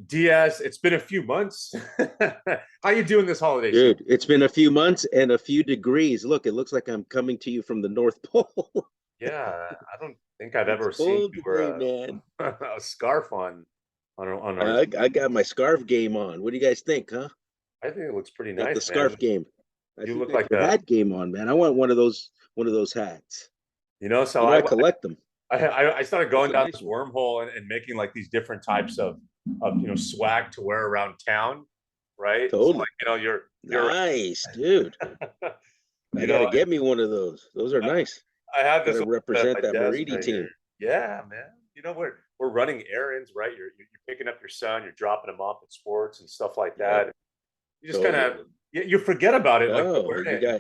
Diaz, it's been a few months. How you doing this holiday season? Dude, it's been a few months and a few degrees. Look, it looks like I'm coming to you from the North Pole. Yeah, I don't think I've It's ever seen cold you wear today, man. a scarf on our. I got my scarf game on. What do you guys think, huh? I think it looks pretty Got the nice, man. scarf game. I You see you look got like your a, hat game on, man. I want one of those hats. so You know, I collect them. I started It's going a down nice this one. wormhole and making like these different types of swag to wear around town, right? So like Totally. you're Nice, dude. I you gotta know get me one of those. Those are nice. I have this Gotta one at represent my that desk Moridi right here. team. Yeah, man. We're running errands, right? You're picking up your son, you're dropping him off at sports and stuff like Yep, that. You just kind totally. of you forget about it, like you're No, wearing you it, and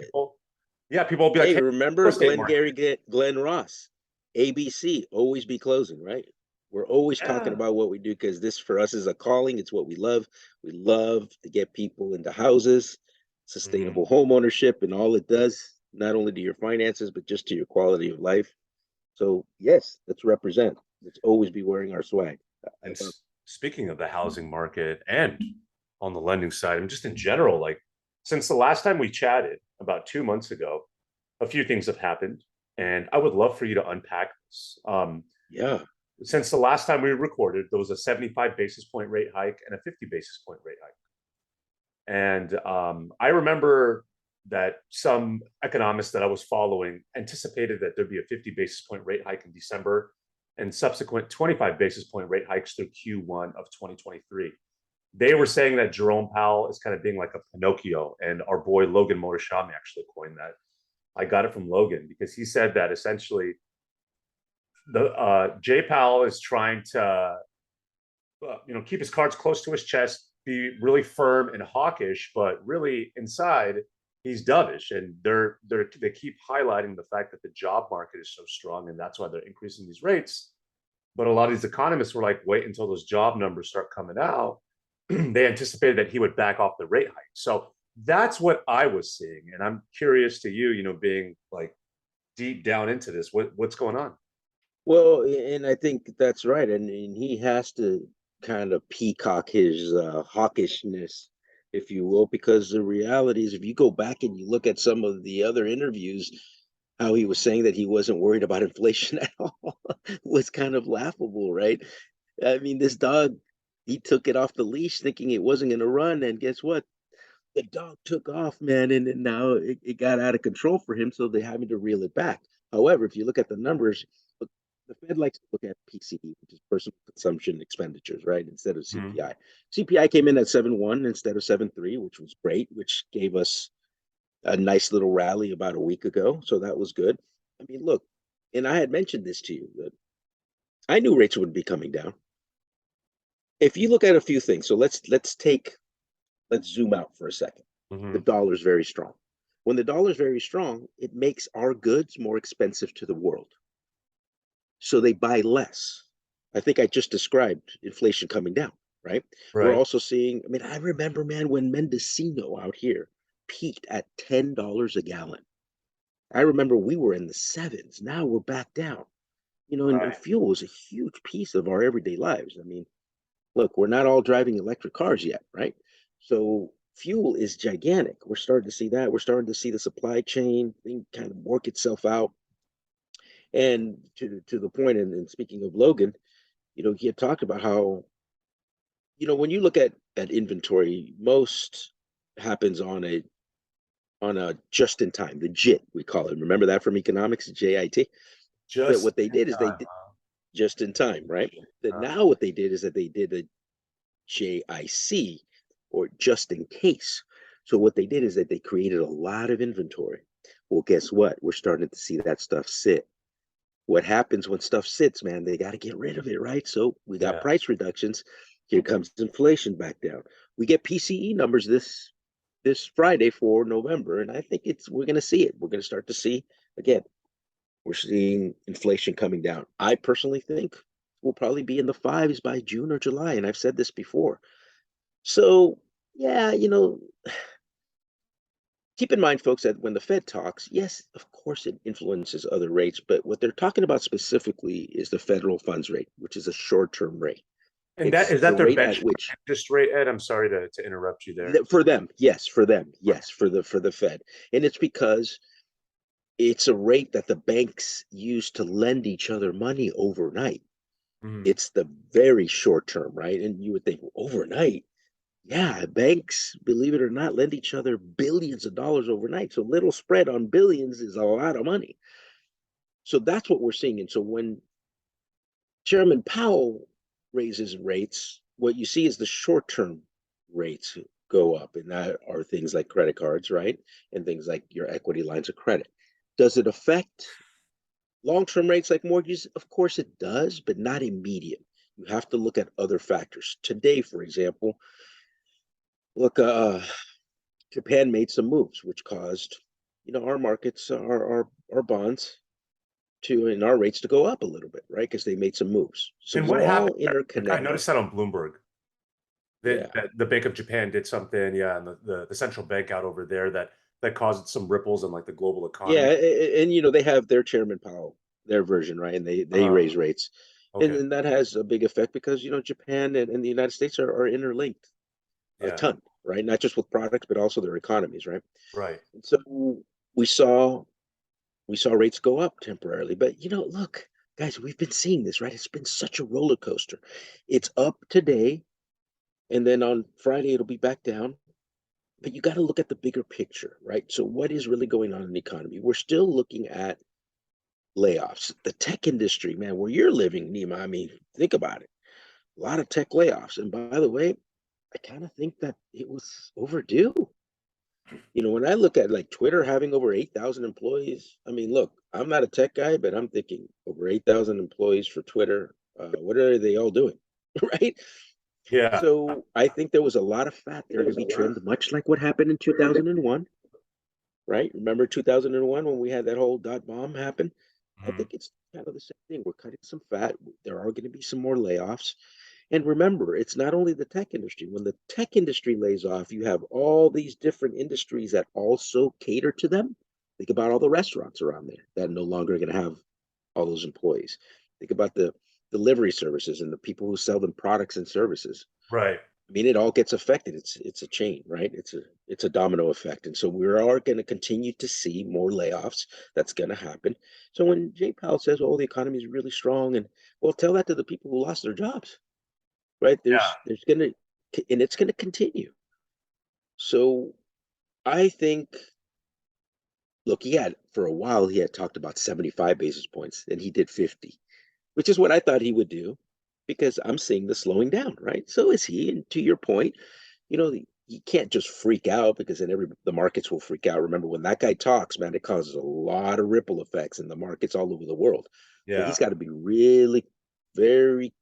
got people will be like, Hey, "Hey, remember real estate market." Glenn Ross, ABC, always be closing, right? We're always talking Yeah. about what we do because this for us is a calling. It's what we love. We love to get people into houses, Hmm. sustainable home ownership, and all it does, not only to your finances, but just to your quality of life. So, yes, let's represent. Let's always be wearing our swag. I And love speaking of the housing market and on the lending side, and just in general, like since the last time we chatted about 2 months ago, a few things have happened, and I would love for you to unpack this. Yeah. Since the last time we recorded, there was a 75 basis point rate hike and a 50 basis point rate hike. And I remember that some economists that I was following anticipated that there'd be a 50 basis point rate hike in December and subsequent 25 basis point rate hikes through Q1 of 2023. They were saying that Jerome Powell is kind of being like a Pinocchio, and our boy Logan Motorshami actually coined that. I got it from Logan because he said that essentially the Jay Powell is trying to keep his cards close to his chest, be really firm and hawkish, but really inside he's dovish. And they keep highlighting the fact that the job market is so strong, and that's why they're increasing these rates. But a lot of these economists were like, wait until those job numbers start coming out. They anticipated that he would back off the rate hike. So that's what I was seeing, and I'm curious to you, being like deep down into this, what's going on? Well, and I think that's right. And he has to kind of peacock his hawkishness, if you will, because the reality is, if you go back and you look at some of the other interviews, how he was saying that he wasn't worried about inflation at all was kind of laughable, right? I mean, this dog, he took it off the leash thinking it wasn't going to run. And guess what? The dog took off, man, and now it got out of control for him, so they're having to reel it back. However, if you look at the numbers, look, the Fed likes to look at PCE, which is personal consumption expenditures, right, instead of Mm-hmm. CPI. CPI came in at 7.1 instead of 7.3, which was great, which gave us a nice little rally about a week ago, so that was good. I mean, look, and I had mentioned this to you that I knew rates would be coming down. If you look at a few things, so let's zoom out for a second. The Mm-hmm. dollar is very strong. When the dollar is very strong, it makes our goods more expensive to the world. So they buy less. I think I just described inflation coming down, right? We're Right. also seeing, I mean, I remember, man, when Mendocino out here peaked at $10 a gallon. I remember we were in the sevens. Now we're back down. And Right. fuel is a huge piece of our everyday lives. I mean, look, we're not all driving electric cars yet, right? So fuel is gigantic. We're starting to see that. We're starting to see the supply chain thing kind of work itself out. And to the point, and speaking of Logan, he had talked about how, when you look at inventory, most happens on a just in time, the JIT we call it. Remember that from economics, JIT. But Just what they in did is they time, did just in time, right? That huh? now what they did is that they did a JIC, or just in case. So what they did is that they created a lot of inventory. Well, guess what? We're starting to see that stuff sit. What happens when stuff sits, man? They got to get rid of it, right? So we got Yeah. price reductions. Here comes inflation back down. We get PCE numbers this Friday for November, and I think we're going to see it. We're going to start to see again. We're seeing inflation coming down. I personally think we'll probably be in the fives by June or July, and I've said this before. So, yeah, keep in mind, folks, that when the Fed talks, yes, of course it influences other rates, but what they're talking about specifically is the federal funds rate, which is a short term rate. And that It's is the that their rate at benchmark which interest rate, Ed? I'm sorry to interrupt you there. for them, yes, for them, Okay. yes, for the Fed. And it's because it's a rate that the banks use to lend each other money overnight. Mhm. It's the very short term, right? And you would think, well, overnight, yeah, banks, believe it or not, lend each other billions of dollars overnight. So little spread on billions is a lot of money. So that's what we're seeing. And so when Chairman Powell raises rates, what you see is the short term rates go up, and that are things like credit cards, right? And things like your equity lines of credit. Does it affect long term rates like mortgages? Of course it does, but not immediate. You have to look at other factors. Today, for example, look, Japan made some moves, which caused, our markets, our bonds to, and our rates to go up a little bit, right? Because they made some moves. So And what we're happened all there? I interconnected. noticed that on Bloomberg. Yeah. That the Bank of Japan did something, yeah, and the central bank out over there that caused some ripples in like the global Yeah, economy. and they have their Chairman Powell, their version, right? And they Uh, raise rates, and okay. then that has a big effect because Japan and the United States are interlinked a Yeah. ton, right? Not just with products, but also their economies, right? Right. And so we saw we saw rates go up temporarily, but look, guys, we've been seeing this, right? It's been such a roller coaster. It's up today, and then on Friday it'll be back down. But you got to look at the bigger picture, right? So what is really going on in the economy? We're still looking at layoffs. The tech industry, man, where you're living, Nima, I mean, think about it. A lot of tech layoffs. And by the way, I kind of think that it was overdue. When I look at like Twitter having over 8,000 employees, I mean, look, I'm not a tech guy, but I'm thinking over 8,000 employees for Twitter. What are they all doing? Right? Yeah. So I think there was a lot of fat there to be trimmed, much like what happened in 2001, right? Remember 2001 when we had that whole dot bomb happen? I Mhm. think it's kind of the same thing. We're cutting some fat. There are going to be some more layoffs. And remember, it's not only the tech industry. When the tech industry lays off, you have all these different industries that also cater to them. Think about all the restaurants around there that are no longer going to have all those employees. Think about the delivery services and the people who sell them products and services. Right. I mean, it all gets affected. It's a chain, right? It's a domino effect, and so we are going to continue to see more layoffs. That's going to happen. So when Jay Powell says, "Oh, the economy is really strong," and well, tell that to the people who lost their jobs, right? Yeah. There's going to, and it's going to continue. So I think, look, he had for a while he had talked about 75 basis points, and he did 50, which is what I thought he would do, because I'm seeing the slowing down, right? So is he. And to your point, you can't just freak out, because then the markets will freak out. Remember, when that guy talks, man, it causes a lot of ripple effects in the markets all over the world. So Yeah. he's got to be really very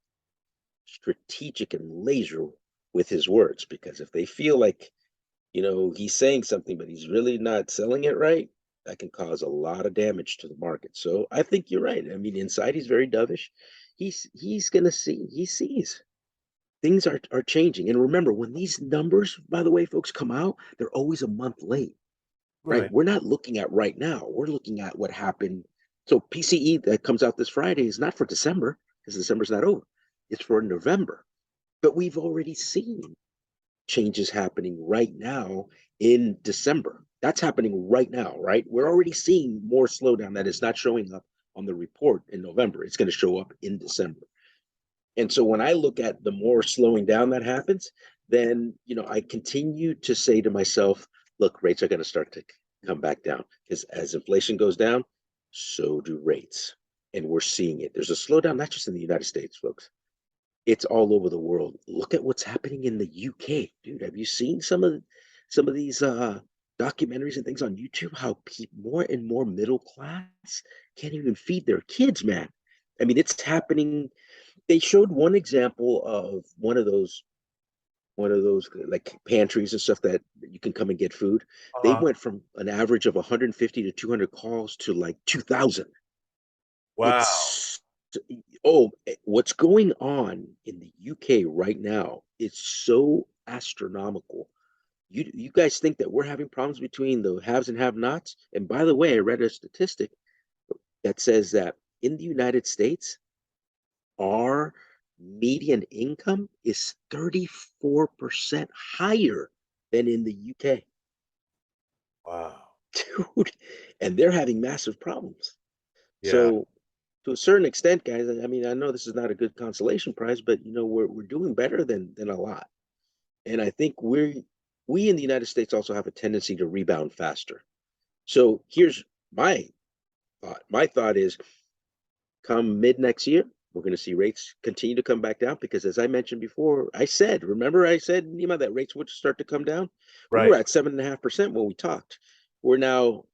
strategic and laser with his words, because if they feel like, he's saying something, but he's really not selling it right, that can cause a lot of damage to the market. So I think you're right. I mean, inside he's very dovish. He's gonna see. He sees things are changing. And remember, when these numbers, by the way, folks, come out, they're always a month late, right? Right. We're not looking at right now. We're looking at what happened. So PCE that comes out this Friday is not for December, because December's not over. It's for November. But we've already seen changes happening right now in December. That's happening right now, right? We're already seeing more slowdown that is not showing up on the report in November. It's going to show up in December. And so when I look at the more slowing down that happens, then I continue to say to myself, look, rates are going to start to come back down, because as inflation goes down, so do rates. And we're seeing it. There's a slowdown, not just in the United States, folks. It's all over the world. Look at what's happening in the UK, dude. Have you seen some of these documentaries and things on YouTube? How more and more middle class can't even feed their kids, man. I mean, it's happening. They showed one example of one of those like pantries and stuff that you can come and get food. They Uh-huh. went from an average of 150 to 200 calls to like 2,000. Wow. It's what's going on in the UK right now is so astronomical. You guys think that we're having problems between the haves and have-nots? And by the way, I read a statistic that says that in the United States, our median income is 34% higher than in the UK. Wow. Dude, and they're having massive problems. Yeah. So to a certain extent, guys, I mean, I know this is not a good consolation prize, but we're doing better than a lot. And I think we in the United States also have a tendency to rebound faster. So here's my thought. My thought is come mid next year, we're going to see rates continue to come back down because, as I mentioned before, remember I said, Nima, that rates would start to come down? We were Right. at 7.5% when we talked. We're now,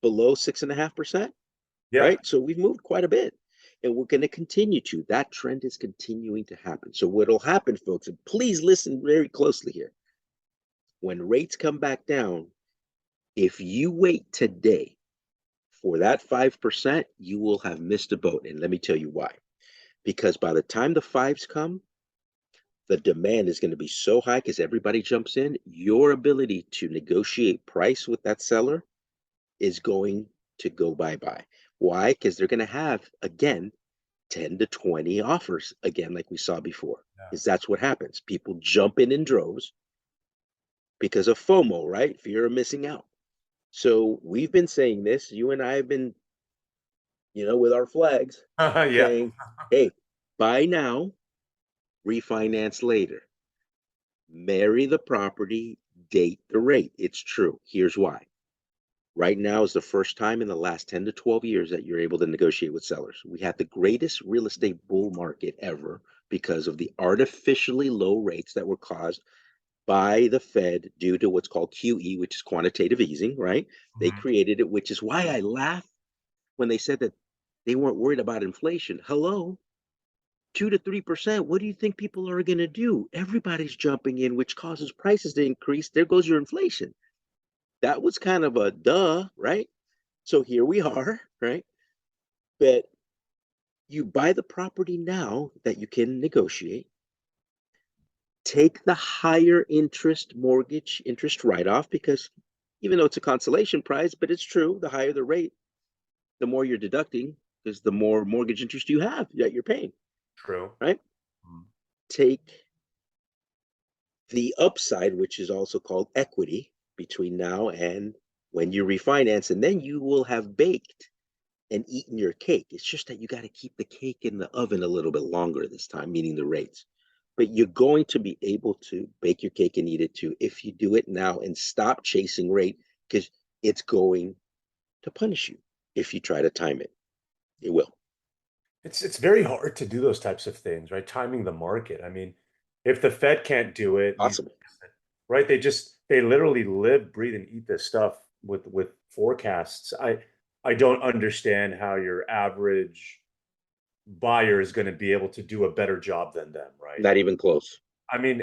below 6.5%, Yeah. right? So we've moved quite a bit and we're going to continue to. That trend is continuing to happen. So what'll happen, folks, and please listen very closely here. When rates come back down, if you wait today for that 5%, you will have missed a boat. And let me tell you why. Because by the time the fives come, the demand is going to be so high because everybody jumps in. Your ability to negotiate price with that seller is going to go bye bye. Why? Because they're going to have, again, 10 to 20 offers again, like we saw before. Yeah. Because that's what happens. People jump in droves because of FOMO, right? Fear of missing out. So we've been saying this. You and I have been, with our flags Yeah. saying, hey, buy now, refinance later. Marry the property, date the rate. It's true. Here's why. Right now is the first time in the last 10 to 12 years that you're able to negotiate with sellers. We had the greatest real estate bull market ever because of the artificially low rates that were caused by the Fed due to what's called QE, which is quantitative easing, right? They Mhm. created it, which is why I laugh when they said that they weren't worried about inflation. Hello, 2 to 3%. What do you think people are going to do? Everybody's jumping in, which causes prices to increase. There goes your inflation. That was kind of a duh, right? So here we are, right? But you buy the property now that you can negotiate, take the higher interest mortgage interest write off because even though it's a consolation prize, but it's true, the higher the rate, the more you're deducting because the more mortgage interest you have that you're paying, True. right? Mhm. Take the upside, which is also called equity, between now and when you refinance, and then you will have baked and eaten your cake. It's just that you got to keep the cake in the oven a little bit longer this time, meaning the rates. But you're going to be able to bake your cake and eat it too if you do it now and stop chasing rate because it's going to punish you if you try to time it. It will. It's very hard to do those types of things, right? Timing the market. I mean, if the Fed can't do it, these Possible. right, they literally live, breathe, and eat this stuff with forecasts. I don't understand how your average buyer is going to be able to do a better job than them, right? Not even close. I mean,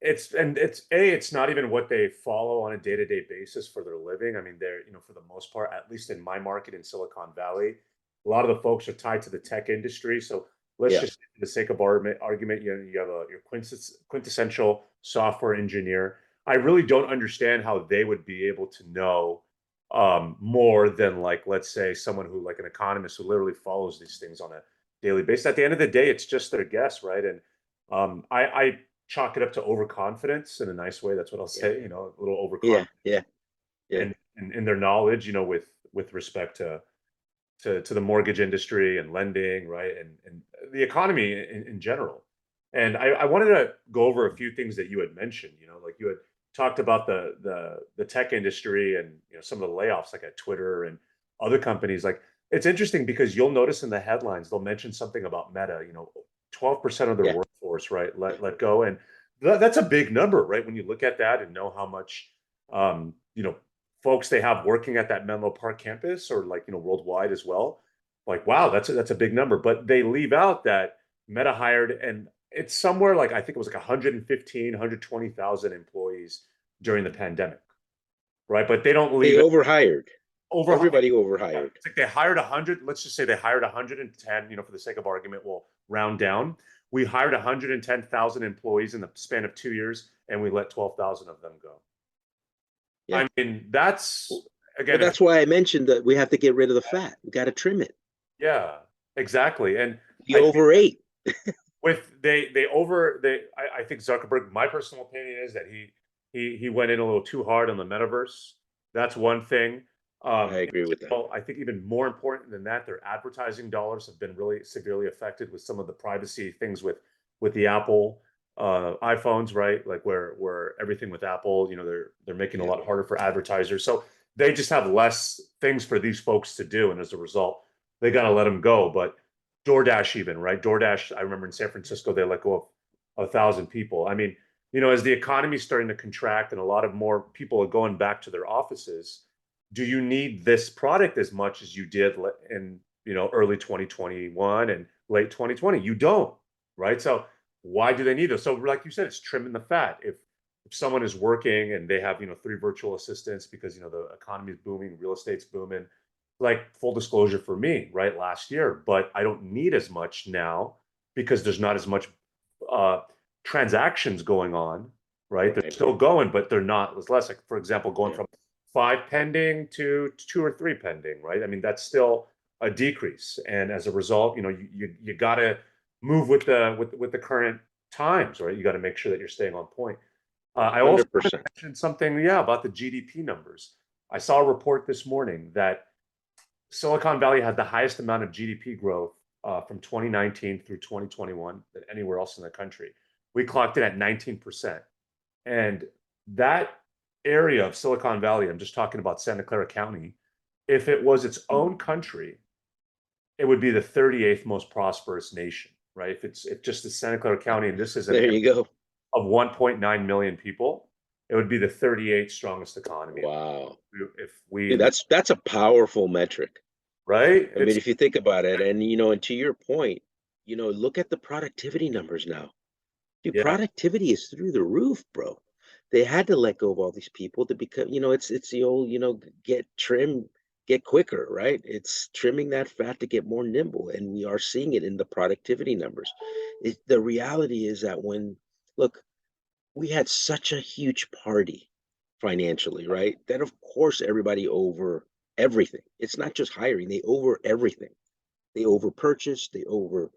it's not even what they follow on a day-to-day basis for their living. I mean, they're, for the most part, at least in my market in Silicon Valley, a lot of the folks are tied to the tech industry. So let's Yeah. just, for the sake of argument, you have your quintessential software engineer. I really don't understand how they would be able to know more than, like, let's say someone who, like, an economist who literally follows these things on a daily basis. At the end of the day, it's just their guess, right? And I chalk it up to overconfidence in a nice way. That's what I'll Yeah. say, a little Yeah. overconfident Yeah. Yeah. in their knowledge, with respect to the mortgage industry and lending, right? And the economy in general. And I wanted to go over a few things that you had mentioned, like you had talked about the tech industry and some of the layoffs like at Twitter and other companies. Like, it's interesting because you'll notice in the headlines they'll mention something about Meta, 12% of their Yeah. workforce, right, let go. And that's a big number, right? When you look at that and know how much um, you know, folks they have working at that Menlo Park campus or, like, worldwide as well. Like, wow, that's a big number. But they leave out that Meta hired, and it's somewhere like, I think it was like 115, 120,000 employees during the pandemic, right? But they don't They leave it overhired. over. Everybody Yeah, overhired. it's like they hired 100. Let's just say they hired 110. For the sake of argument, we'll round down. We hired 110,000 employees in the span of 2 years, and we let 12,000 of them go. Yeah. I mean, that's, Well, again, if that's why I mentioned that we have to get rid of the fat. We got to trim it. yeah, exactly. And We I think, overate. I think Zuckerberg, my personal opinion is that he went in a little too hard on the metaverse. That's one thing. I agree with that. Well, I think even more important than that, their advertising dollars have been really severely affected with some of the privacy things with the Apple iPhones, right? Like where everything with Apple, they're making a Yeah. lot harder for advertisers. So they just have less things for these folks to do, and as a result, they got to let them go. But DoorDash, even right? DoorDash, I remember in San Francisco, they let go of 1,000 people. I mean, as the economy is starting to contract and a lot of more people are going back to their offices, do you need this product as much as you did in early 2021 and late 2020? You don't, right? So why do they need those? So like you said, it's trimming the fat. If someone is working and they have 3 virtual assistants because the economy is booming, real estate's booming, like full disclosure for me, right, last year, but I don't need as much now because there's not as much uh, transactions going on, right? They're Right. still going, but they're not. It's less, like, for example, going Yeah. from 5 pending to 2 or 3 pending, right? I mean, that's still a decrease, and as a result, you got to move with the current times, right? You got to make sure that you're staying on point. I also want to 100%. mention something, yeah, about the GDP numbers. I saw a report this morning that Silicon Valley had the highest amount of GDP growth from 2019 through 2021 than anywhere else in the country. We clocked it at 19%. And that area of Silicon Valley, I'm just talking about Santa Clara County, if it was its own country, it would be the 38th most prosperous nation, right? If just the Santa Clara County, and this is an There area you go. of 1.9 million people, it would be the 38th strongest economy. Wow. If Dude, we, that's a powerful metric. right? I mean, It's if you think about it, and to your point, look at the productivity numbers now. Dude, yeah, productivity is through the roof, bro. They had to let go of all these people to become, it's the old, get trim, get quicker, right? It's trimming that fat to get more nimble, and we are seeing it in the productivity numbers. The reality is that look, we had such a huge party financially, right? That of course everybody over everything. It's not just hiring, they over everything. They over purchased, they over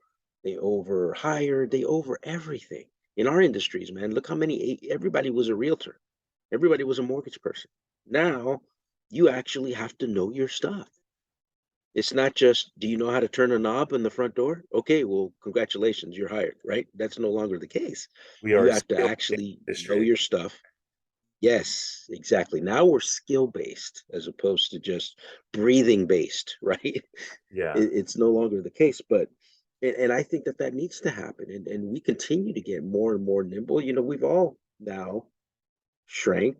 hired, they over everything. In our industries, man, look how many everybody was a realtor. Everybody was a mortgage person. Now you actually have to know your stuff. It's not just, do you know how to turn a knob in the front door? Okay, well, congratulations, you're hired, right? That's no longer the case. we You are a have to skill actually know industry. your stuff. Yes, exactly. Now we're skill based as opposed to just breathing based, right? Yeah. It's no longer the case, but and I think that needs to happen, and we continue to get more and more nimble. We've all now shrank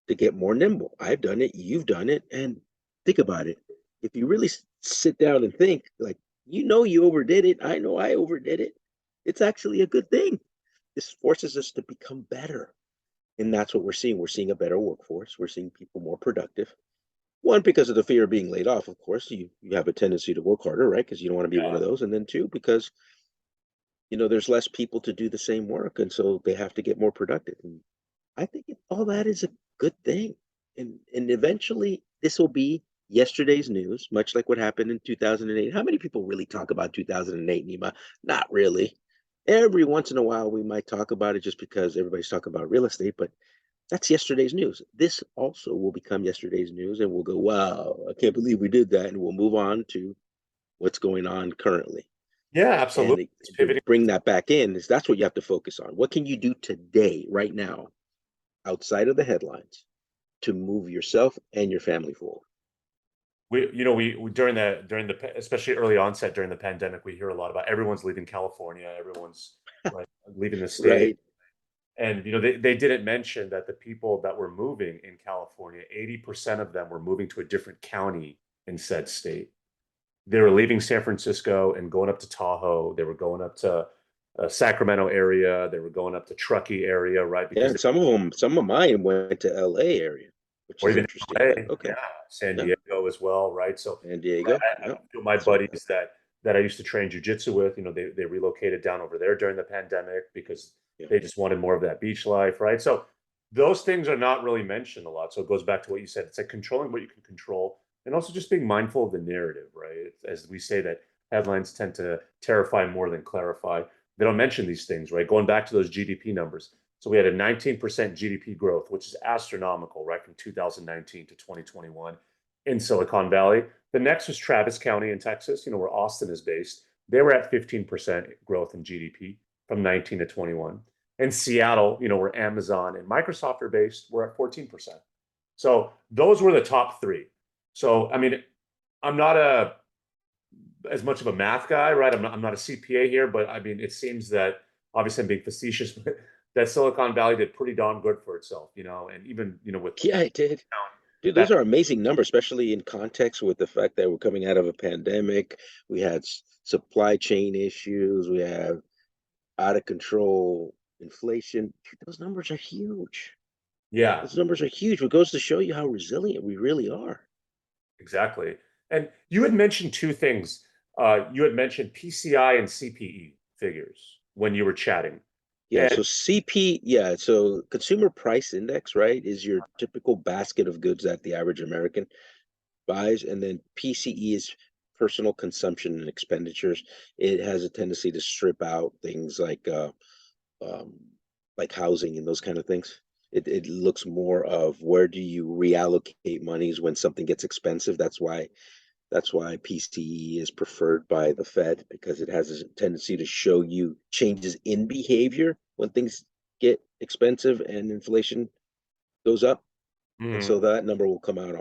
to get more nimble. I've done it, you've done it, and think about it. If you really sit down and think, like, you overdid it, I know I overdid it. It's actually a good thing. This forces us to become better. And that's what we're seeing. We're seeing a better workforce. We're seeing people more productive. One, because of the fear of being laid off, of course, you have a tendency to work harder, right? Because you don't want to be one of those. And then two, because there's less people to do the same work, and so they have to get more productive. And I think all that is a good thing. And eventually this will be yesterday's news, much like what happened in 2008. How many people really talk about 2008, Nima? Not really. Every once in a while we might talk about it just because everybody's talking about real estate, but that's yesterday's news. This also will become yesterday's news, and we'll go, wow, I can't believe we did that. And we'll move on to what's going on currently. Yeah, And absolutely. It's to pivoting. bring that back in is that's what you have to focus on. What can you do today, right now, outside of the headlines, to move yourself and your family forward? We during the especially early onset during the pandemic, we hear a lot about everyone's leaving California, everyone's like leaving the state. Right. And they didn't mention that the people that were moving in California, 80% of them were moving to a different county in said state. They were leaving San Francisco and going up to Tahoe. They were going up to Sacramento area. They were going up to Truckee area, right? Yeah, Because and some of mine went to LA area, which or is even interesting, LA, but okay. yeah, San Yeah. Diego as well, right? So San Diego. I Yep. feel my Saw that. buddies that I used to train jujitsu with, they relocated down over there during the pandemic because Yeah. they just wanted more of that beach life, right? So those things are not really mentioned a lot. So it goes back to what you said. It's like controlling what you can control and also just being mindful of the narrative, right? As we say that Headlines tend to terrify more than clarify. They don't mention these things, right? Going back to those GDP numbers. So we had a 19% GDP growth, which is astronomical, right? From 2019 to 2021 in Silicon Valley. The next was Travis County in Texas, where Austin is based. They were at 15% growth in GDP from 19 to 21. And Seattle, where Amazon and Microsoft are based, we're at 14%. So those were the top three. So, I mean, I'm not as much of a math guy, right? I'm not a CPA here, but I mean, it seems that obviously I'm being facetious, but that Silicon Valley did pretty darn good for itself, and even, with Yeah, it did. Dude, those that, are amazing numbers, especially in context with the fact that we're coming out of a pandemic. We had supply chain issues. We have out of control inflation. Dude, those numbers are huge. yeah, Those numbers are huge. It goes to show you how resilient we really are. exactly. And you had mentioned two things. You had mentioned PCI and CPE figures when you were chatting. Yeah, And so yeah, so consumer price index, right, is your typical basket of goods that the average American buys, and then PCE is personal consumption and expenditures. It has a tendency to strip out things um, like housing and those kind of things. It looks more of where do you reallocate monies when something gets expensive. That's why PCE is preferred by the Fed because it has a tendency to show you changes in behavior when things get expensive and inflation goes up. And mm, so that number will come out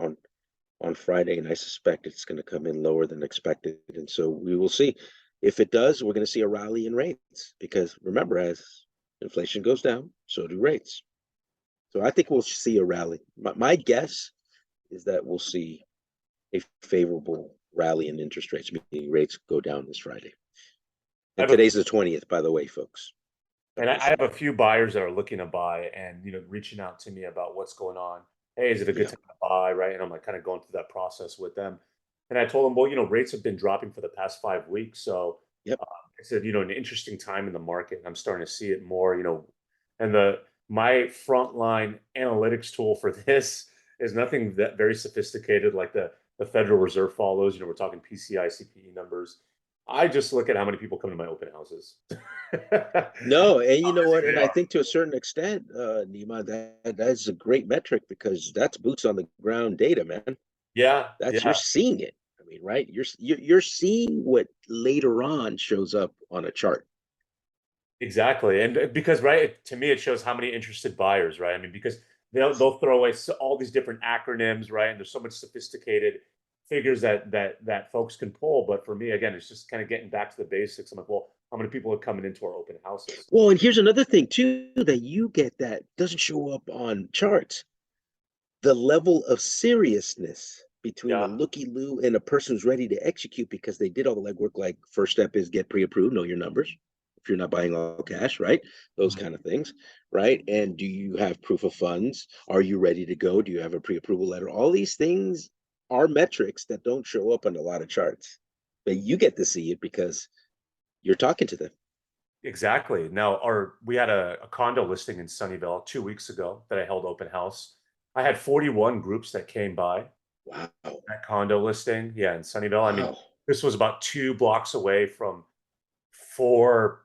on Friday, and I suspect it's going to come in lower than expected. And so we will see. If it does, we're going to see a rally in rates because remember, as inflation goes down, so do rates. So I think we'll see a rally. My guess is that we'll see a favorable rally in interest rates, meaning rates go down this Friday. I And have a today's the 20th, by the way, folks. And Of I this have a month. few buyers that are looking to buy and reaching out to me about what's going on. Hey, is it a good Yeah. time to buy? Right. And I'm like kind of going through that process with them. And I told them, well, rates have been dropping for the past 5 weeks. So Yep. uh, I said, an interesting time in the market. And I'm starting to see it more, and my frontline analytics tool for this is nothing that very sophisticated like the Federal Reserve follows. We're talking PCI, CPE numbers. I just look at how many people come to my open houses. How No, and you know busy what? they And I are. think to a certain extent, Nima, that's a great metric because that's boots on the ground data, man. Yeah, That's you're yeah, seeing it. I mean, right? You're seeing what later on shows up on a chart. exactly. And because, right, to me, it shows how many interested buyers, right? I mean, because they'll throw away all these different acronyms, right? And there's so much sophisticated figures that folks can pull. But for me, again, it's just kind of getting back to the basics. I'm like, well, how many people are coming into our open houses? Well, and here's another thing too that you get that doesn't show up on charts. The level of seriousness between a Yeah. looky-loo and a person who's ready to execute because they did all the legwork. Like first step is get pre-approved, know your numbers. If you're not buying all cash, right? Those kind of things, right? And do you have proof of funds? Are you ready to go? Do you have a pre-approval letter? All these things are metrics that don't show up on a lot of charts, but you get to see it because you're talking to them. Exactly. Now, we had a condo listing in Sunnyvale 2 weeks ago that I held open house. I had 41 groups that came by Wow. that condo listing. Yeah, in Sunnyvale. I mean, Wow. this was about 2 blocks away from four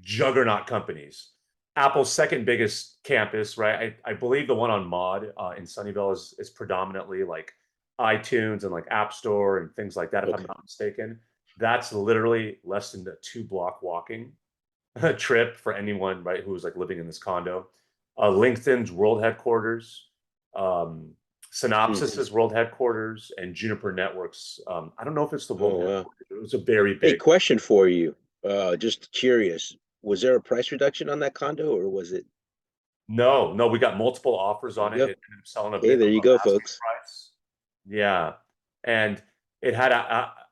juggernaut companies. Apple's second biggest campus, right? I believe the one on Mod in Sunnyvale is predominantly like iTunes and like App Store and things like that, if I'm Okay. not mistaken. That's literally less than a 2 block walking trip for anyone, right, who's like living in this condo. LinkedIn's world headquarters, um, Hmm. Synopsis's world headquarters, and Juniper Networks. I don't know if it's the world Oh, wow. headquarters. It was a very Hey, big. question for you. Just curious. Was there a price reduction on that condo or was it? No, no, we got multiple offers There you on it. go. It ended up selling a Okay, bit there you above go, asking folks. price. Yeah, and it had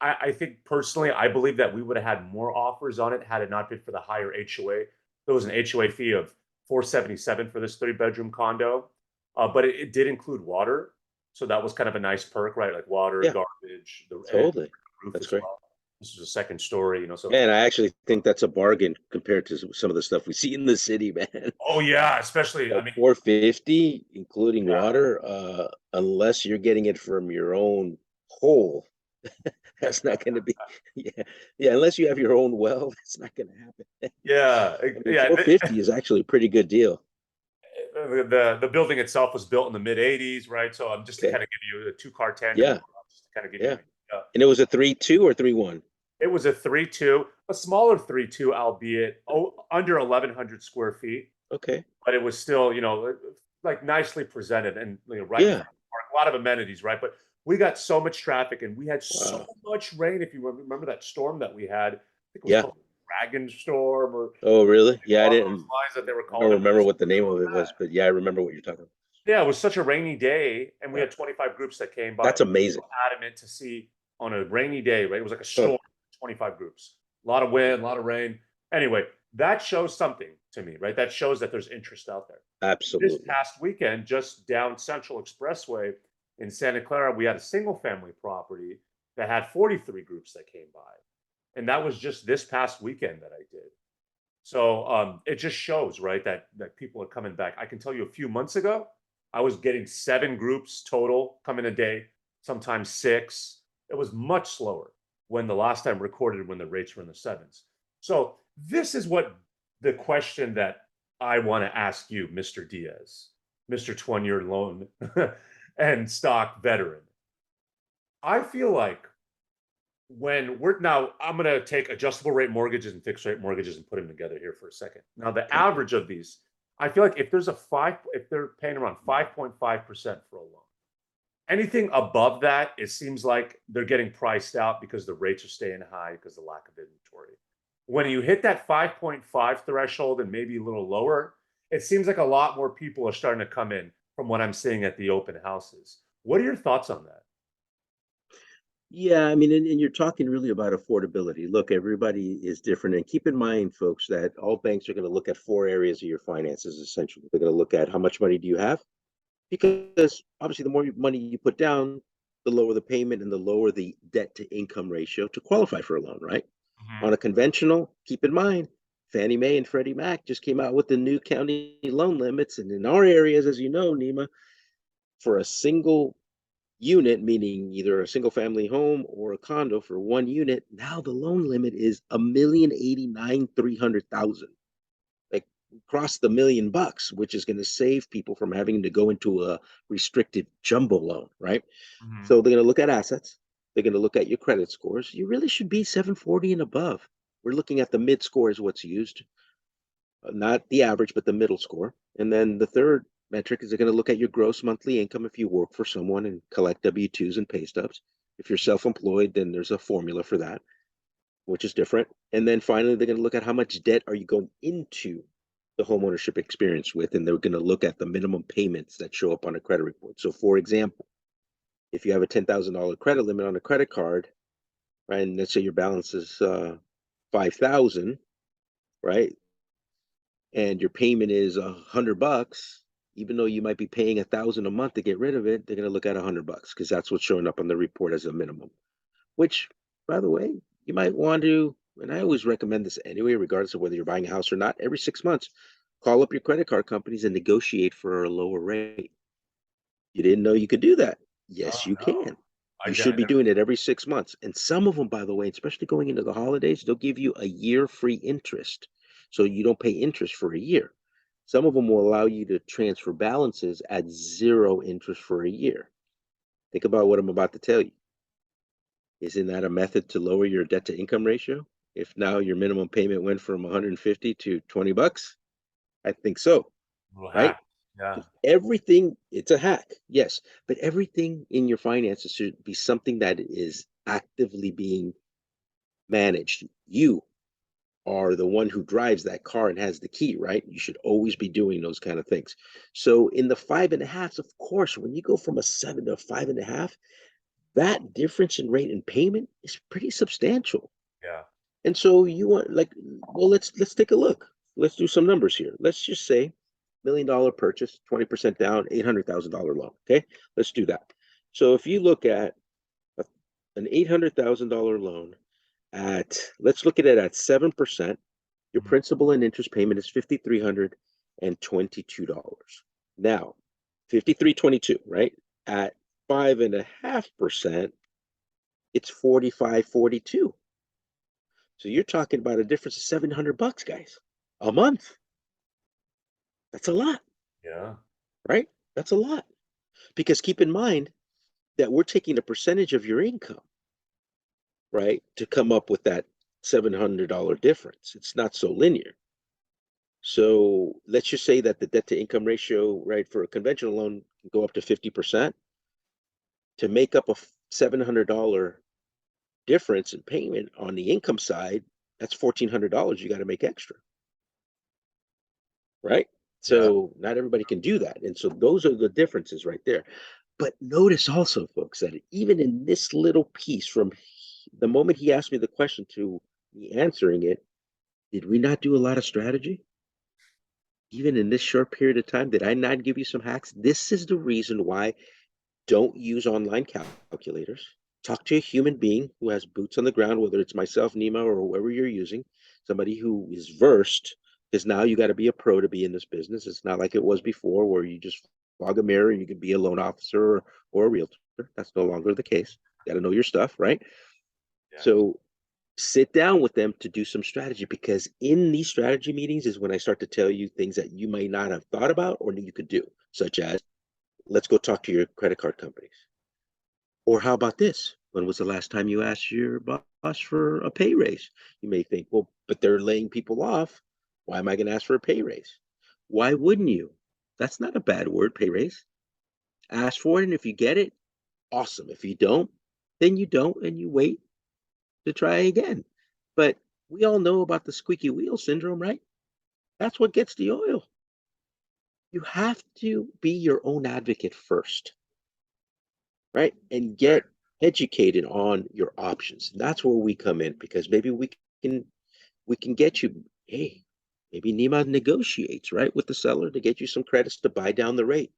I think personally, I believe that we would have had more offers on it had it not been for the higher HOA. There was an HOA fee of 477 for this three-bedroom condo, but it did include water, so that was kind of a nice perk, right? Like water, Yeah, garbage, and it totally. roof That's as great. well. This was a second story, so And I actually think that's a bargain compared to some of the stuff we see in the city, man. oh yeah, especially I Like mean, 450, including yeah. water, unless you're getting it from your own hole. That's not going to be, yeah, yeah. Unless you have your own well, that's not going to happen. Yeah, I mean, yeah. 450 is actually a pretty good deal. The building itself was built in the mid '80s, right? So I'm just to Okay. kind of give you a two-car tandem, Yeah. just to kind of give you Yeah. an idea. And it was a 3-2 or 3-1. It was a 3-2, a smaller 3-2, albeit under 1,100 square feet, Okay. but it was still, like nicely presented and right in Yeah. front of the park. A lot of amenities, right? But we got so much traffic and we had so Wow. much rain. If you remember that storm that we had, I think it was Yeah. called Dragon Storm or Oh, really? Yeah, I along those didn't. lines that they were I don't calling it. But remember what the name of it was, but yeah, I remember what you're talking about. yeah, it was such a rainy day, and we Yeah. had 25 groups that came by. That's And we amazing. were adamant to see on a rainy day, right? It was like a Huh. storm, 25 groups, a lot of wind, a lot of rain. Anyway, that shows something to me, right? That shows that there's interest out there. This Absolutely. past weekend, just down Central Expressway in Santa Clara, we had a single family property that had 43 groups that came by. And that was just this past weekend that I did. So it just shows, right, that people are coming back. I can tell you a few months ago, I was getting 7 groups total coming a day, sometimes 6. It was much slower when the last time recorded when the rates were in the sevens. So this is what the question that I want to ask you, Mr. Diaz, Mr. 20-year loan and stock veteran. I feel like when we're now, I'm going to take adjustable rate mortgages and fixed rate mortgages and put them together here for a second. Now, the Okay. average of these, I feel like if they're paying around 5.5% for a loan, anything above that, it seems like they're getting priced out because the rates are staying high because of the lack of inventory. When you hit that 5.5 threshold and maybe a little lower, it seems like a lot more people are starting to come in from what I'm seeing at the open houses. What are your thoughts on that? Yeah, I mean, and you're talking really about affordability. Look, everybody is different. And keep in mind, folks, that all banks are going to look at four areas of your finances, essentially. They're going to look at how much money do you have? Because obviously, the more money you put down, the lower the payment and the lower the debt to income ratio to qualify for a loan, right? On Mhm. a conventional, keep in mind, Fannie Mae and Freddie Mac just came out with the new county loan limits. And in our areas, as you know, Nima, for a single unit, meaning either a single family home or a condo for one unit, now the loan limit is 1,089,300,000. Like across the $1,000,000, which is going to save people from having to go into a restricted jumbo loan, right? Mhm. So they're going to look at assets. They're going to look at your credit scores. You really should be 740 and above. We're looking at the mid score is what's used, not the average, but the middle score. And then the third metric is they're going to look at your gross monthly income if you work for someone and collect W-2s and pay stubs. If you're self-employed, then there's a formula for that, which is different. And then finally, they're going to look at how much debt are you going into the homeownership experience with, and they're going to look at the minimum payments that show up on a credit report. So, for example, if you have a $10,000 credit limit on a credit card, right, and let's say your balance is 5,000, right, and your payment is $100, even though you might be paying 1,000 a month to get rid of it, they're going to look at $100 because that's what's showing up on the report as a minimum. Which, by the way, you might want to. And I always recommend this anyway, regardless of whether you're buying a house or not. Every 6 months, call up your credit card companies and negotiate for a lower rate. You didn't know you could do that. Oh Yes, you no, can. I You should be never. doing it every 6 months. And some of them, by the way, especially going into the holidays, they'll give you a year free interest. So you don't pay interest for a year. Some of them will allow you to transfer balances at zero interest for a year. Think about what I'm about to tell you. Isn't that a method to lower your debt to income ratio? If now your minimum payment went from 150 to $20, I think so, Little right? hack. Yeah. Everything, it's a hack, yes, but everything in your finances should be something that is actively being managed. You are the one who drives that car and has the key, right? You should always be doing those kind of things. So in the five and a half, of course, when you go from a 7 to a 5.5, that difference in rate and payment is pretty substantial. Yeah. And so you want like, well, let's take a look. Let's do some numbers here. Let's just say $1,000,000 purchase, 20% down, $800,000 loan. Okay, let's do that. So if you look at a, an $800,000 loan at, let's look at it at 7%. Your Mhm. principal and interest payment is $5,322. Now, 5322, right? At 5.5%, it's 45, 42. So you're talking about a difference of $700, guys, a month. That's a lot, Yeah. right? That's a lot. Because keep in mind that we're taking a percentage of your income, right, to come up with that $700 difference. It's not so linear. So let's just say that the debt to income ratio, right, for a conventional loan can go up to 50%. To make up a $700 difference in payment on the income side, that's $1,400 you got to make extra, right? Yeah. So not everybody can do that. And so those are the differences right there. But notice also, folks, that even in this little piece, from the moment he asked me the question to me answering it, did we not do a lot of strategy? Even in this short period of time, did I not give you some hacks? This is the reason why. Don't use online calculators. Talk to a human being who has boots on the ground, whether it's myself, Nima, or whoever you're using, somebody who is versed, because now you got to be a pro to be in this business. It's not like it was before where you just fog a mirror and you can be a loan officer or a realtor. That's no longer the case. You got to know your stuff, right? Yeah. So sit down with them to do some strategy, because in these strategy meetings is when I start to tell you things that you may not have thought about or that you could do, such as let's go talk to your credit card companies. Or how about this? When was the last time you asked your boss for a pay raise? You may think, well, but they're laying people off. Why am I going to ask for a pay raise? Why wouldn't you? That's not a bad word, pay raise. Ask for it, and if you get it, awesome. If you don't, then you don't, and you wait to try again. But we all know about the squeaky wheel syndrome, right? That's what gets the oil. You have to be your own advocate first, right? And Right. get educated on your options. That's where we come in, because maybe can we can get you, hey, maybe Nima negotiates, right, with the seller to get you some credits to buy down the rate.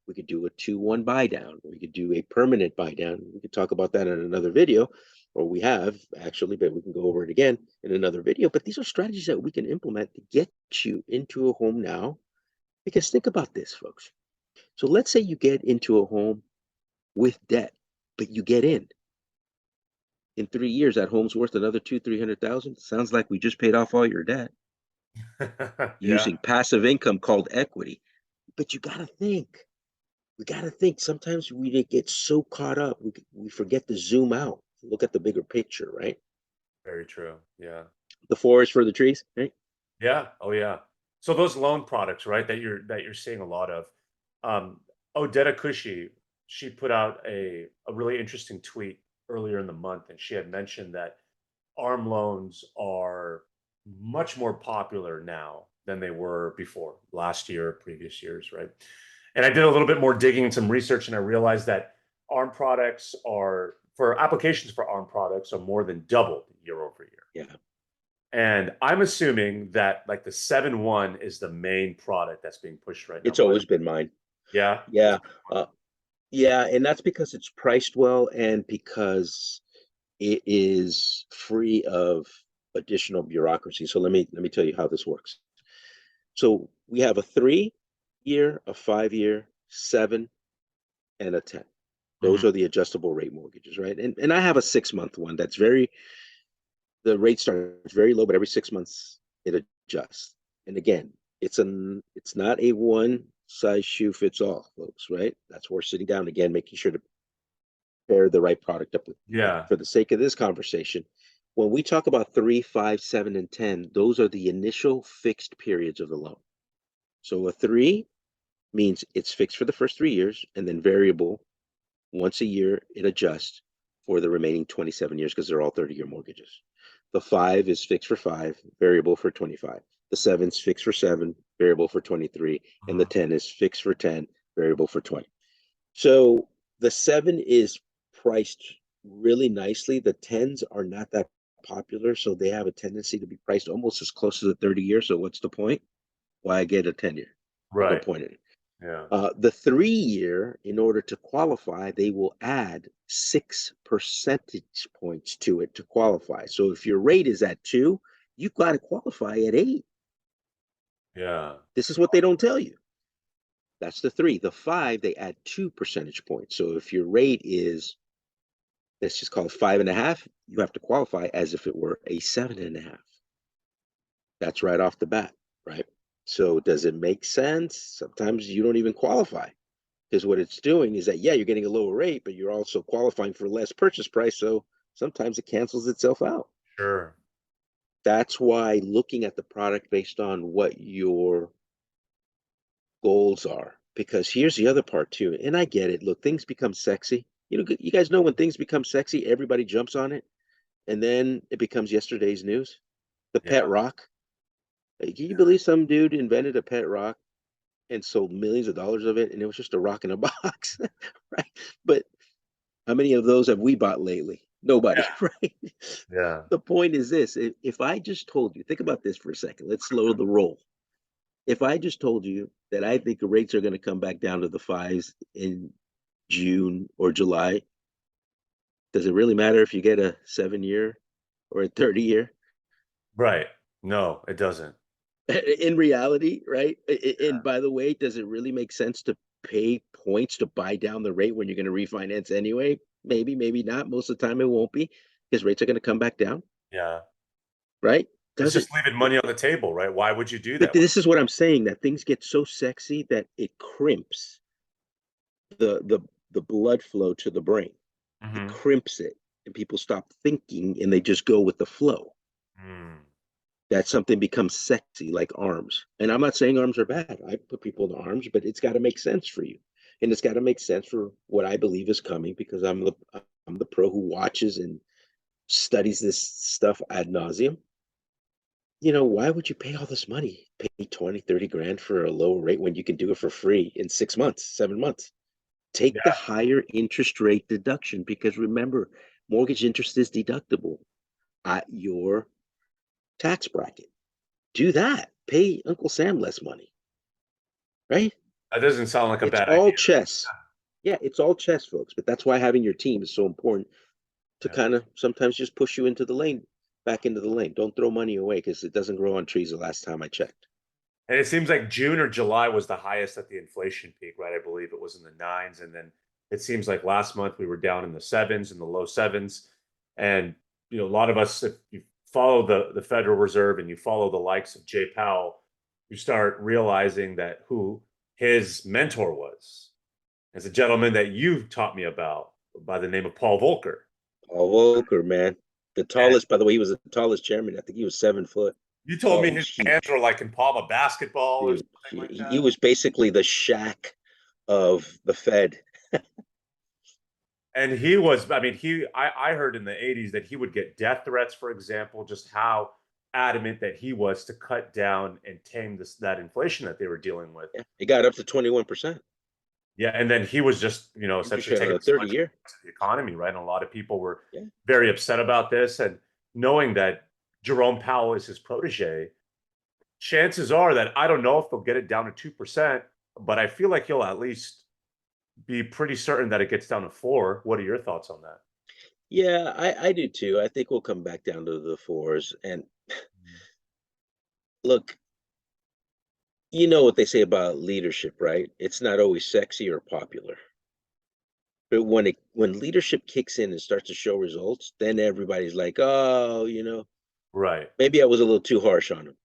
We could do a 2-1 buy down. We could do a permanent buy down. We could talk about that in another video, or we have actually, but we can go over it again in another video. But these are strategies that we can implement to get you into a home now. Because think about this, folks. So let's say you get into a home with debt, but you get in 3 years, that home's worth another 300,000. Sounds like we just paid off all your debt Yeah. using passive income called equity. But you got to think. We got to think. Sometimes we get so caught up, we forget to zoom out, look at the bigger picture, right? Very true. Yeah. The forest for the trees, right? Yeah. Oh yeah. So those loan products, right, that you're seeing a lot of. Um, Odetta Kushi, she put out a really interesting tweet earlier in the month, and she had mentioned that ARM loans are much more popular now than they were before, last year, previous years, right? And I did a little bit more digging and some research, and I realized that ARM products are, for applications for ARM products, are more than doubled year over year. Yeah. And I'm assuming that like the 7-1 is the main product that's being pushed right now. It's What? always been mine. Yeah, it's Yeah. Yeah. And that's because it's priced well and because it is free of additional bureaucracy. So let me tell you how this works. So we have a 3 year, a 5 year, 7, and a 10. Those mhm, are the adjustable rate mortgages, right? And I have a 6 month one that's the rate starts very low, but every 6 months it adjusts. And again, it's not a one size shoe fits all, folks, right? That's where we're sitting down again, making sure to pair the right product up with. But yeah, for the sake of this conversation, when we talk about 3, 5, 7, and 10, those are the initial fixed periods of the loan. So a 3 means it's fixed for the first 3 years and then variable once a year. It adjusts for the remaining 27 years because they're all 30-year mortgages. The 5 is fixed for 5, variable for 25. The 7's fixed for 7, variable for 23, and the mhm, 10 is fixed for 10, variable for 20. So the 7 is priced really nicely. The 10s are not that popular, so they have a tendency to be priced almost as close to the 30-year. So what's the point? Why get a 10-year? There's no right, point in it. yeah, The 3 year, in order to qualify, they will add 6 percentage points to it to qualify. So if your rate is at 2, you've got to qualify at 8. yeah, This is what they don't tell you. That's the 3. The 5, they add 2 percentage points. So if your rate is Let's just call it 5.5. You have to qualify as if it were a 7.5. That's right off the bat, right? So does it make sense? Sometimes you don't even qualify because what it's doing is that, yeah, you're getting a lower rate, but you're also qualifying for less purchase price. So sometimes it cancels itself out. Sure. That's why looking at the product based on what your goals are, because here's the other part too. And I get it. Look, things become sexy. You guys know when things become sexy, everybody jumps on it, and then it becomes yesterday's news. The pet Yeah. rock. Can you believe some dude invented a pet rock and sold millions of dollars of it, and it was just a rock in a box, right? But how many of those have we bought lately? Nobody, right? Yeah. The point is this: if I just told you, think about this for a second. Let's slow the roll. If I just told you that I think the rates are going to come back down to the fives in June or July, does it really matter if you get a 7 year or a 30 year? Right. No, it doesn't. In reality, right? And Yeah. by the way, does it really make sense to pay points to buy down the rate when you're going to refinance anyway? Maybe, maybe not. Most of the time, it won't be because rates are going to come back down, Yeah. right? It's Does it? just leaving money on the table, right? Why would you do But that? this is what I'm saying, that things get so sexy that it crimps the the the blood flow to the brain. It Hmm. crimps it, and people stop thinking and they just go with the flow. Mm. That something becomes sexy like arms. And I'm not saying arms are bad. I put people in arms, but it's got to make sense for you. And it's got to make sense for what I believe is coming because I'm the pro who watches and studies this stuff ad nauseum. Why would you pay all this money? Pay 20, 30 grand for a lower rate when you can do it for free in 6 months, 7 months. Take the Yeah. higher interest rate deduction because remember, mortgage interest is deductible at your tax bracket. Do that. Pay Uncle Sam less money, right? That doesn't sound like a It's bad all idea. chess. Yeah, it's all chess, folks. But that's why having your team is so important to Yeah. kind of sometimes just push you into the lane, back into the lane. Don't throw money away because it doesn't grow on trees the last time I checked. And it seems like June or July was the highest at the inflation peak, right? I believe it was in the nines. And then it seems like last month we were down in the sevens, in the low sevens. And, a lot of us, if you follow the Federal Reserve and you follow the likes of Jay Powell, you start realizing that who his mentor was. As a gentleman that you taught me about by the name of Paul Volcker. Paul Volcker, man. The And tallest, by the way, he was the tallest chairman. I think he was 7 foot you told tall. me He his was hands huge. were like in palm of basketball or Dude, something like he that. was basically the Shaq of the Fed. And he was, I mean, I heard in the 80s that he would get death threats, for example, just how adamant that he was to cut down and tame that inflation that they were dealing with. Yeah, it got up to 21% Yeah, and then he was just, interest essentially rate on taking a this 30 much year. of the economy, right? And a lot of people were Yeah. very upset about this. And knowing that Jerome Powell is his protege, chances are that I don't know if they'll get it down to 2%, but I feel like he'll at least be pretty certain that it gets down to 4. What are your thoughts on that? Yeah, I do too. I think we'll come back down to the fours. And look, you know what they say about leadership, right? It's not always sexy or popular. But when leadership kicks in and starts to show results, then everybody's like, oh, Right. maybe I was a little too harsh on him.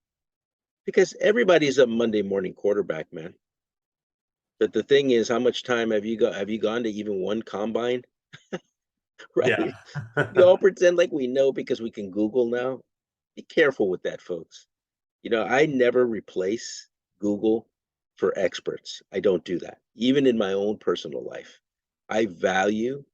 Because everybody's a Monday morning quarterback, man. But the thing is, how much time have you gone to even one combine? Yeah. Right? We all pretend like we know because we can Google now. Be careful with that, folks. I never replace Google for experts. I don't do that. Even in my own personal life, I value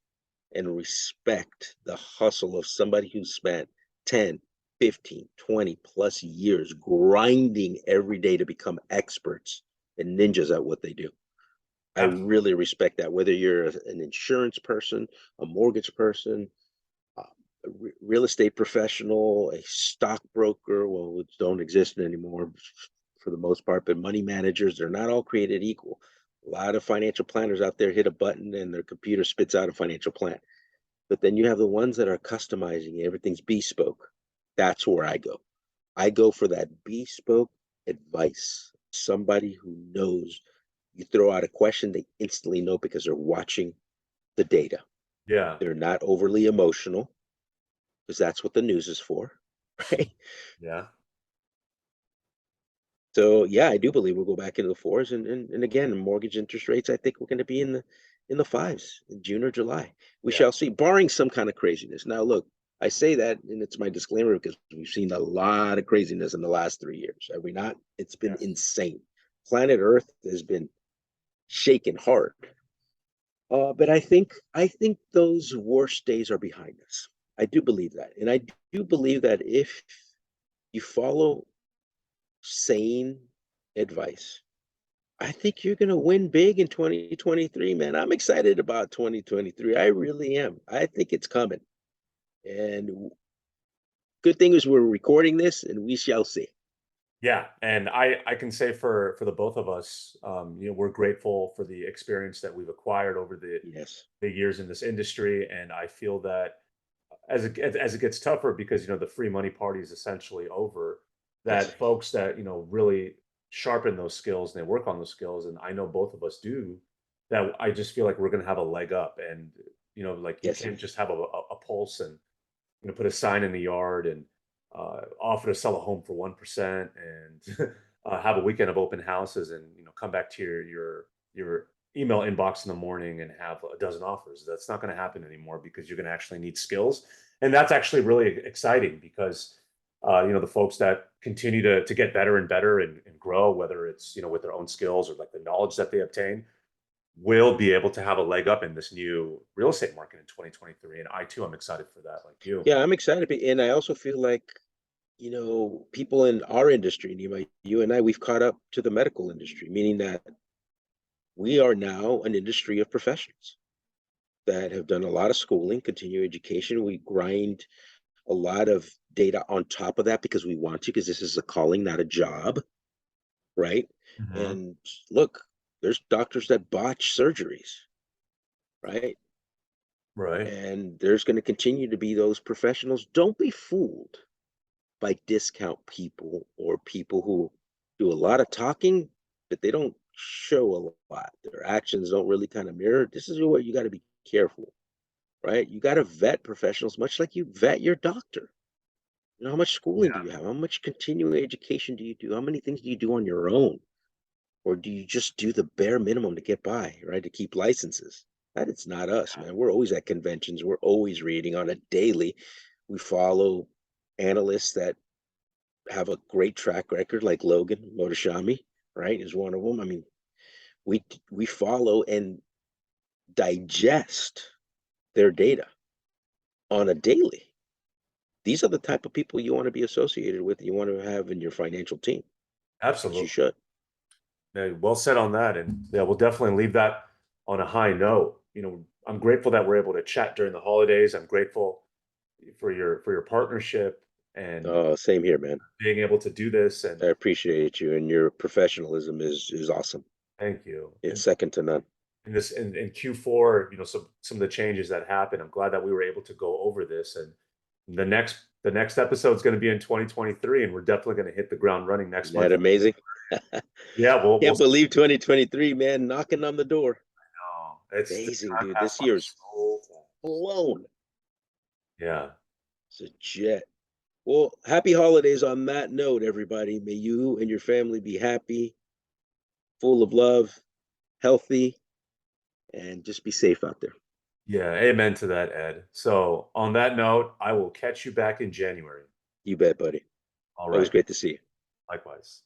and respect the hustle of somebody who spent 10, 15, 20 plus years grinding every day to become experts and ninjas at what they do. I Absolutely. really respect that, whether you're an insurance person, a mortgage person, a real estate professional, a stockbroker, well, which don't exist anymore for the most part, but money managers, they're not all created equal. A lot of financial planners out there hit a button and their computer spits out a financial plan. But then you have the ones that are customizing, everything's bespoke. That's where I go. I go for that bespoke advice. Somebody who knows. You throw out a question, they instantly know because they're watching the data. Yeah. They're not overly emotional because that's what the news is for, right? Yeah. So yeah, I do believe we'll go back into the fours, and again, mortgage interest rates. I think we're going to be in the fives in June or July. We Yeah. shall see, barring some kind of craziness. Now, look, I say that, and it's my disclaimer because we've seen a lot of craziness in the last 3 years. Have we not? It's been Yes. insane. Planet Earth has been shaken hard. But I think those worst days are behind us. I do believe that, and I do believe that if you follow sane advice, I think you're going to win big in 2023, man. I'm excited about 2023. I really am. I think it's coming. And good thing is we're recording this and we shall see. Yeah, and I can say for the both of us, we're grateful for the experience that we've acquired over Yes. the years in this industry, and I feel that as it gets tougher because the free money party is essentially over, Yes. that folks that really sharpen those skills and they work on those skills, and I know both of us do, that I just feel like we're going to have a leg up, and like you Yes. can't just have a pulse and put a sign in the yard and offer to sell a home for 1% and have a weekend of open houses and come back to your email inbox in the morning and have a dozen offers. That's not going to happen anymore because you're going to actually need skills, and that's actually really exciting because the folks that continue to get better and better and grow, whether it's with their own skills or like the knowledge that they obtain, will be able to have a leg up in this new real estate market in 2023. And I too am excited for that, like you. Yeah, I'm excited. And I also feel like, people in our industry, you and I, we've caught up to the medical industry, meaning that we are now an industry of professionals that have done a lot of schooling, continuing education. We grind a lot of data on top of that because we want to, because this is a calling, not a job, right? Mhm. And look, there's doctors that botch surgeries, right? Right. And there's going to continue to be those professionals. Don't be fooled by discount people or people who do a lot of talking, but they don't show a lot. Their actions don't really kind of mirror. This is where you got to be careful, right? You got to vet professionals much like you vet your doctor. How much schooling do Yeah. you have? How much continuing education do you do? How many things do you do on your own? Or do you just do the bare minimum to get by, right? To keep licenses? That it's not us, man. We're always at conventions. We're always reading on a daily. We follow analysts that have a great track record, like Logan Motoshami, right? Is one of them. I mean, we we follow and digest their data on a daily. These are the type of people you want to be associated with, you want to have in your financial team, as you Absolutely. should. Yeah, well said on that. And yeah, we'll definitely leave that on a high note. I'm grateful that we're able to chat during the holidays. I'm grateful for your partnership and Oh, same here, man. being able to do this. And I appreciate you, and your professionalism is awesome. thank you. It's second to none. In Q4, some of the changes that happened. I'm glad that we were able to go over this. And the next episode is going to be in 2023, and we're definitely going to hit the ground running next Isn't that month. amazing? Yeah, we'll Can't believe 2023, man, knocking on the door. know. It's the Amazing, time dude. passed This by year's so fast. blown. Yeah. It's a jet. Well, happy holidays on that note, everybody. May you and your family be happy, full of love, healthy, and just be safe out there. Yeah, amen to that, Ed. So, on that note, I will catch you back in January. You bet, buddy. All Always right. great to see you. Likewise.